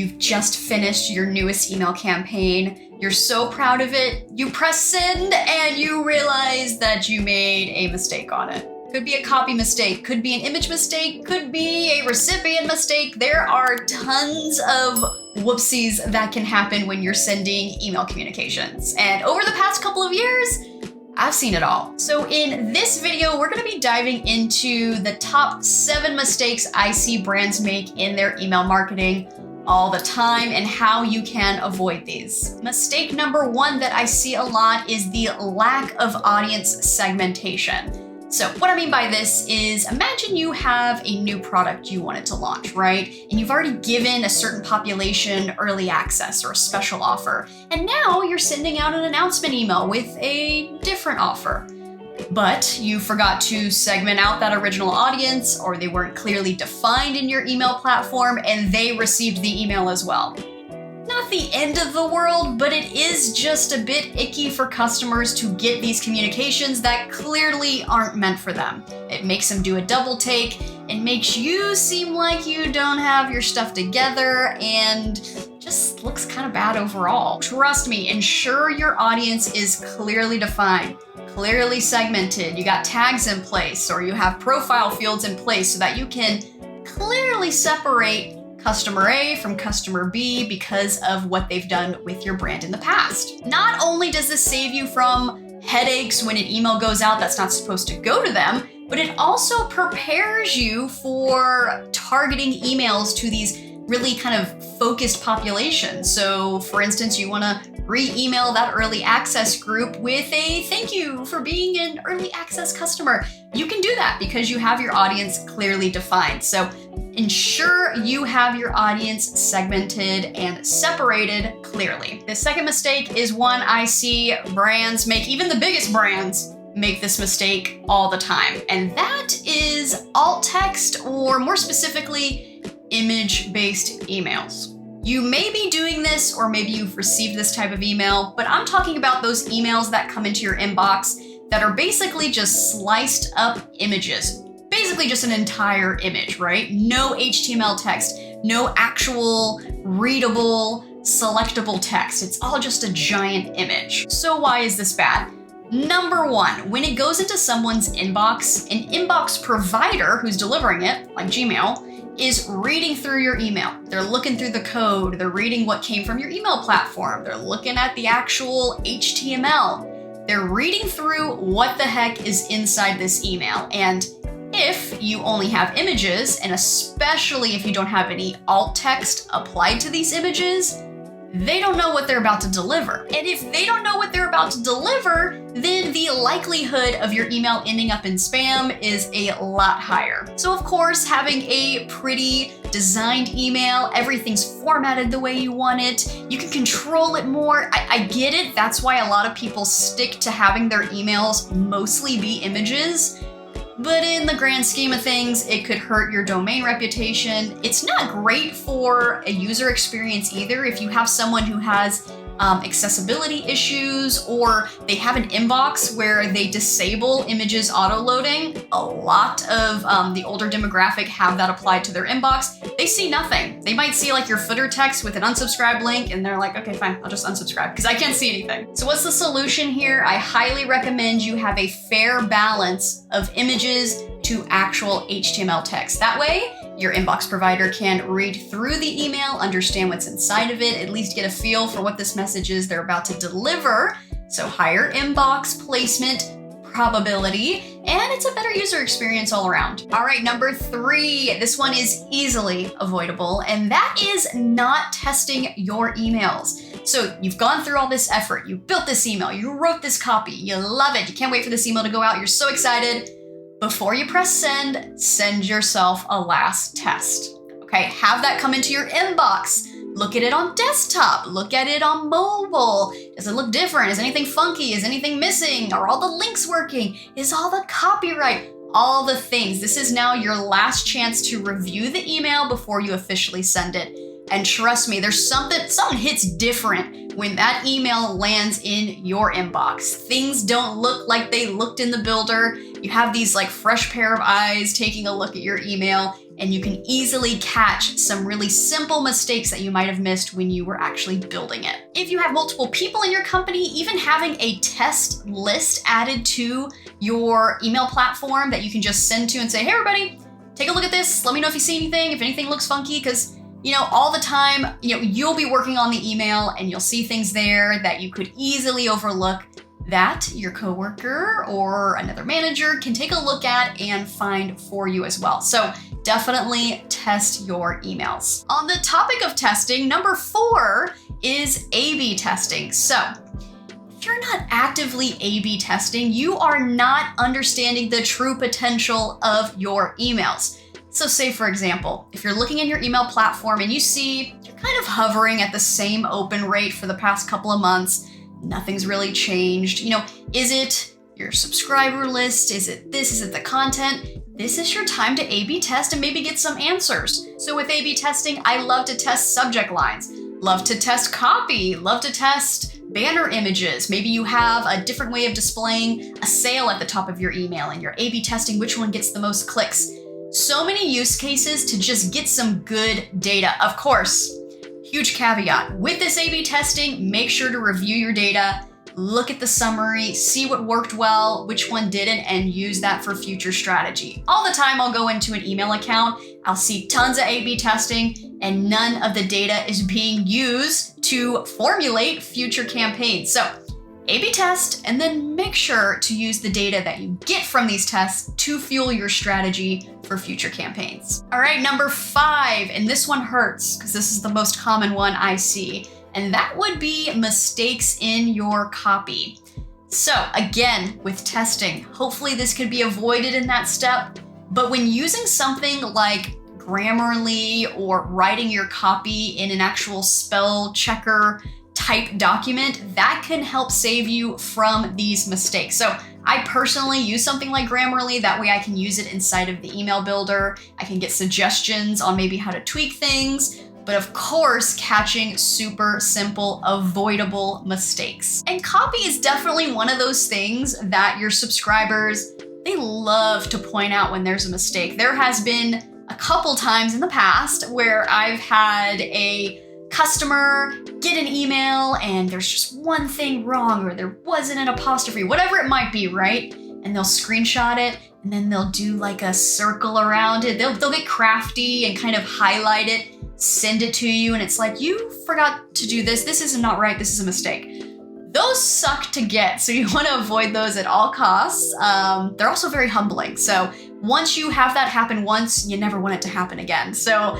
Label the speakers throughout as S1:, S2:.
S1: You've just finished your newest email campaign. You're so proud of it. You press send and you realize that you made a mistake on it. Could be a copy mistake, could be an image mistake, could be a recipient mistake. There are tons of whoopsies that can happen when you're sending email communications. And over the past couple of years, I've seen it all. So in this video, we're gonna be diving into the top 7 mistakes I see brands make in their email marketing all the time and how you can avoid these. Mistake number 1 that I see a lot is the lack of audience segmentation. So what I mean by this is, imagine you have a new product you wanted to launch, right? And you've already given a certain population early access or a special offer. And now you're sending out an announcement email with a different offer. But you forgot to segment out that original audience, or they weren't clearly defined in your email platform and they received the email as well. Not the end of the world, but it is just a bit icky for customers to get these communications that clearly aren't meant for them. It makes them do a double take. It makes you seem like you don't have your stuff together and just looks kind of bad overall. Trust me, ensure your audience is clearly defined, clearly segmented. You got tags in place or you have profile fields in place so that you can clearly separate customer A from customer B because of what they've done with your brand in the past. Not only does this save you from headaches when an email goes out that's not supposed to go to them, but it also prepares you for targeting emails to these really kind of focused populations. So for instance, you want to re-email that early access group with a thank you for being an early access customer. You can do that because you have your audience clearly defined. So ensure you have your audience segmented and separated clearly. The second mistake is one I see brands make, even the biggest brands make this mistake all the time. And that is alt text, or more specifically, image-based emails. You may be doing this, or maybe you've received this type of email, but I'm talking about those emails that come into your inbox that are basically just sliced up images. Basically just an entire image, right? No HTML text, no actual readable, selectable text. It's all just a giant image. So why is this bad? Number 1, when it goes into someone's inbox, an inbox provider who's delivering it, like Gmail, is reading through your email. They're looking through the code, they're reading what came from your email platform, they're looking at the actual HTML. They're reading through what the heck is inside this email. And if you only have images, and especially if you don't have any alt text applied to these images, they don't know what they're about to deliver. And if they don't know what they're about to deliver, then the likelihood of your email ending up in spam is a lot higher. So of course, having a pretty designed email, everything's formatted the way you want it, you can control it more. I get it. That's why a lot of people stick to having their emails mostly be images. But in the grand scheme of things, it could hurt your domain reputation. It's not great for a user experience either. If you have someone who has accessibility issues, or they have an inbox where they disable images auto-loading, a lot of the older demographic have that applied to their inbox. They see nothing. They might see like your footer text with an unsubscribe link and they're like, okay, fine, I'll just unsubscribe because I can't see anything. So what's the solution here? I highly recommend you have a fair balance of images to actual HTML text. That way, your inbox provider can read through the email, understand what's inside of it, at least get a feel for what this message is they're about to deliver. So higher inbox placement probability, and it's a better user experience all around. All right, number 3, this one is easily avoidable, and that is not testing your emails. So you've gone through all this effort, you built this email, you wrote this copy, you love it, you can't wait for this email to go out, you're so excited. Before you press send, send yourself a last test. Okay, have that come into your inbox. Look at it on desktop, look at it on mobile. Does it look different? Is anything funky? Is anything missing? Are all the links working? Is all the copyright? All the things. This is now your last chance to review the email before you officially send it. And trust me, there's something hits different when that email lands in your inbox. Things don't look like they looked in the builder. You have these like fresh pair of eyes taking a look at your email, and you can easily catch some really simple mistakes that you might have missed when you were actually building it. If you have multiple people in your company, even having a test list added to your email platform that you can just send to and say, hey everybody, take a look at this. Let me know if you see anything, if anything looks funky, because all the time, you'll be working on the email and you'll see things there that you could easily overlook that your coworker or another manager can take a look at and find for you as well. So definitely test your emails. On the topic of testing, number 4 is A/B testing. So if you're not actively A/B testing, you are not understanding the true potential of your emails. So say, for example, if you're looking in your email platform and you see you're kind of hovering at the same open rate for the past couple of months, nothing's really changed. Is it your subscriber list? Is it this? Is it the content? This is your time to A/B test and maybe get some answers. So with A/B testing, I love to test subject lines, love to test copy, love to test banner images. Maybe you have a different way of displaying a sale at the top of your email and you're A/B testing which one gets the most clicks. So many use cases to just get some good data. Of course, huge caveat, with this A/B testing, make sure to review your data, look at the summary, see what worked well, which one didn't, and use that for future strategy. All the time I'll go into an email account, I'll see tons of A/B testing, and none of the data is being used to formulate future campaigns. So A/B test, and then make sure to use the data that you get from these tests to fuel your strategy for future campaigns. All right, number 5, and this one hurts because this is the most common one I see, and that would be mistakes in your copy. So again, with testing, hopefully this could be avoided in that step, but when using something like Grammarly or writing your copy in an actual spell checker type document, that can help save you from these mistakes. So I personally use something like Grammarly. That way I can use it inside of the email builder. I can get suggestions on maybe how to tweak things, but of course, catching super simple, avoidable mistakes. And copy is definitely one of those things that your subscribers, they love to point out when there's a mistake. There has been a couple times in the past where I've had a customer get an email and there's just one thing wrong, or there wasn't an apostrophe, whatever it might be, right? And they'll screenshot it and then they'll do like a circle around it. They'll get crafty and kind of highlight it, send it to you, and it's like, you forgot to do this. This is not right. This is a mistake. Those suck to get, so you want to avoid those at all costs. They're also very humbling. So once you have that happen once, you never want it to happen again. So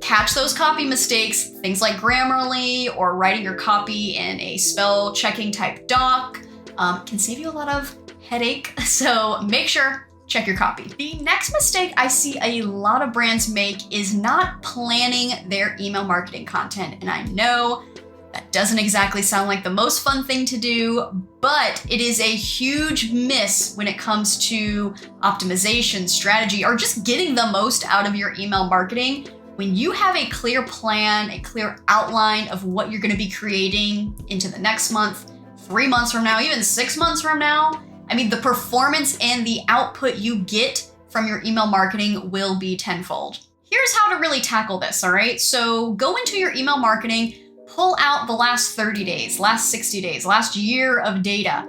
S1: catch those copy mistakes, things like Grammarly or writing your copy in a spell checking type doc can save you a lot of headache. So make sure, check your copy. The next mistake I see a lot of brands make is not planning their email marketing content. And I know that doesn't exactly sound like the most fun thing to do, but it is a huge miss when it comes to optimization, strategy, or just getting the most out of your email marketing. When you have a clear plan, a clear outline of what you're going to be creating into the next month, 3 months from now, even 6 months from now, I mean, the performance and the output you get from your email marketing will be tenfold. Here's how to really tackle this, all right? So go into your email marketing, pull out the last 30 days, last 60 days, last year of data.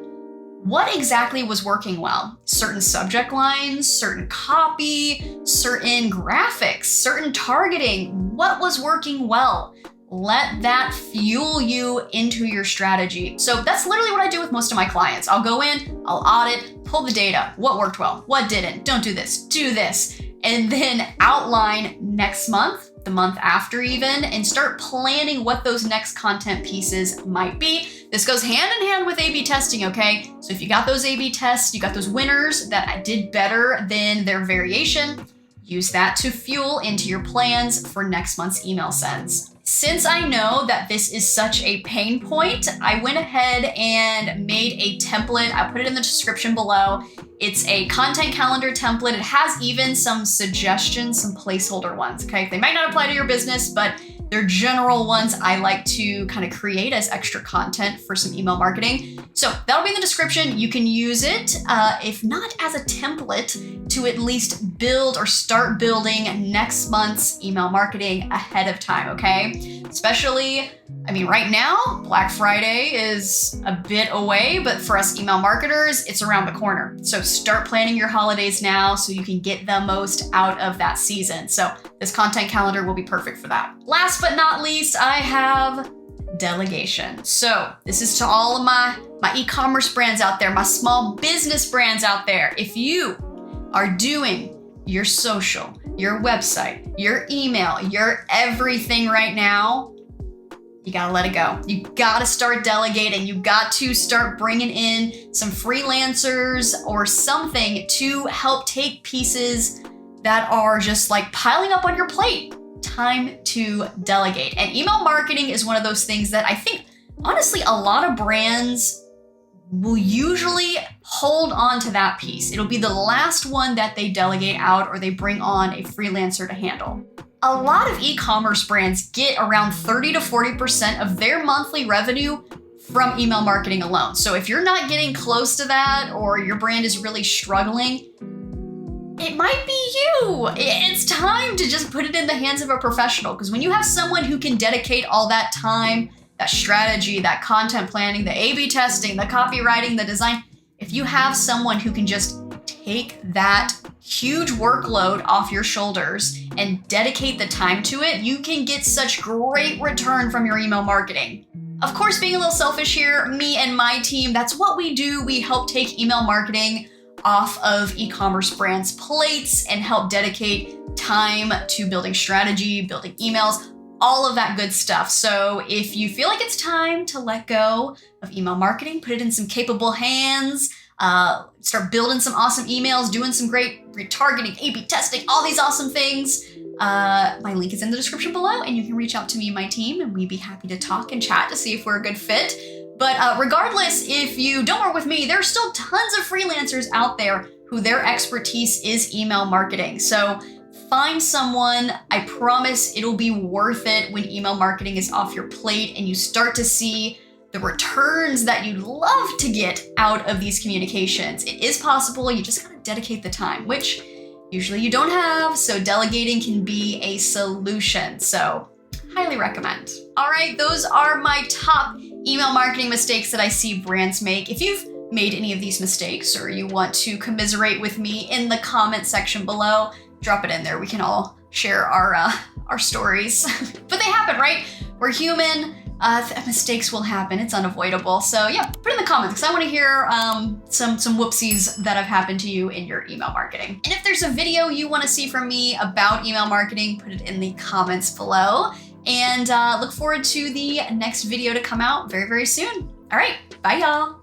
S1: What exactly was working well? Certain subject lines, certain copy, certain graphics, certain targeting. What was working well? Let that fuel you into your strategy. So that's literally what I do with most of my clients. I'll go in, I'll audit, pull the data. What worked well? What didn't? Don't do this, do this. And then outline next month, the month after even, and start planning what those next content pieces might be. This goes hand in hand with A/B testing, okay? So if you got those A/B tests, you got those winners that did better than their variation, use that to fuel into your plans for next month's email sends. Since I know that this is such a pain point, I went ahead and made a template. I'll put it in the description below. It's a content calendar template. It has even some suggestions, some placeholder ones, okay? They might not apply to your business, but they're general ones I like to kind of create as extra content for some email marketing. So that'll be in the description. You can use it, if not as a template, to at least build or start building next month's email marketing ahead of time, okay? Especially, I mean, right now, Black Friday is a bit away, but for us email marketers, it's around the corner. So start planning your holidays now so you can get the most out of that season. So this content calendar will be perfect for that. Last but not least, I have delegation. So this is to all of my e-commerce brands out there, my small business brands out there. If you are doing your social, your website, your email, your everything right now, you gotta let it go. You gotta start delegating. You got to start bringing in some freelancers or something to help take pieces that are just like piling up on your plate. Time to delegate. And email marketing is one of those things that I think, honestly, a lot of brands will usually hold on to that piece. It'll be the last one that they delegate out or they bring on a freelancer to handle. A lot of e-commerce brands get around 30 to 40% of their monthly revenue from email marketing alone. So if you're not getting close to that or your brand is really struggling, it might be you. It's time to just put it in the hands of a professional, because when you have someone who can dedicate all that time, that strategy, that content planning, the A/B testing, the copywriting, the design, if you have someone who can just take that huge workload off your shoulders and dedicate the time to it, you can get such great return from your email marketing. Of course, being a little selfish here, me and my team, that's what we do. We help take email marketing off of e-commerce brands' plates and help dedicate time to building strategy, building emails, all of that good stuff. So if you feel like it's time to let go of email marketing, put it in some capable hands, start building some awesome emails, doing some great retargeting, A/B testing, all these awesome things, my link is in the description below and you can reach out to me and my team and we'd be happy to talk and chat to see if we're a good fit. But regardless, if you don't work with me, there's still tons of freelancers out there who their expertise is email marketing. So find someone. I promise it'll be worth it when email marketing is off your plate and you start to see the returns that you'd love to get out of these communications. It is possible, you just gotta dedicate the time, which usually you don't have, so delegating can be a solution. So highly recommend. All right, those are my top email marketing mistakes that I see brands make. If you've made any of these mistakes or you want to commiserate with me in the comment section below, drop it in there. We can all share our stories. But they happen, right? We're human. Mistakes will happen. It's unavoidable. So yeah, put it in the comments because I want to hear some whoopsies that have happened to you in your email marketing. And if there's a video you want to see from me about email marketing, put it in the comments below. And look forward to the next video to come out very, very soon. All right, bye y'all.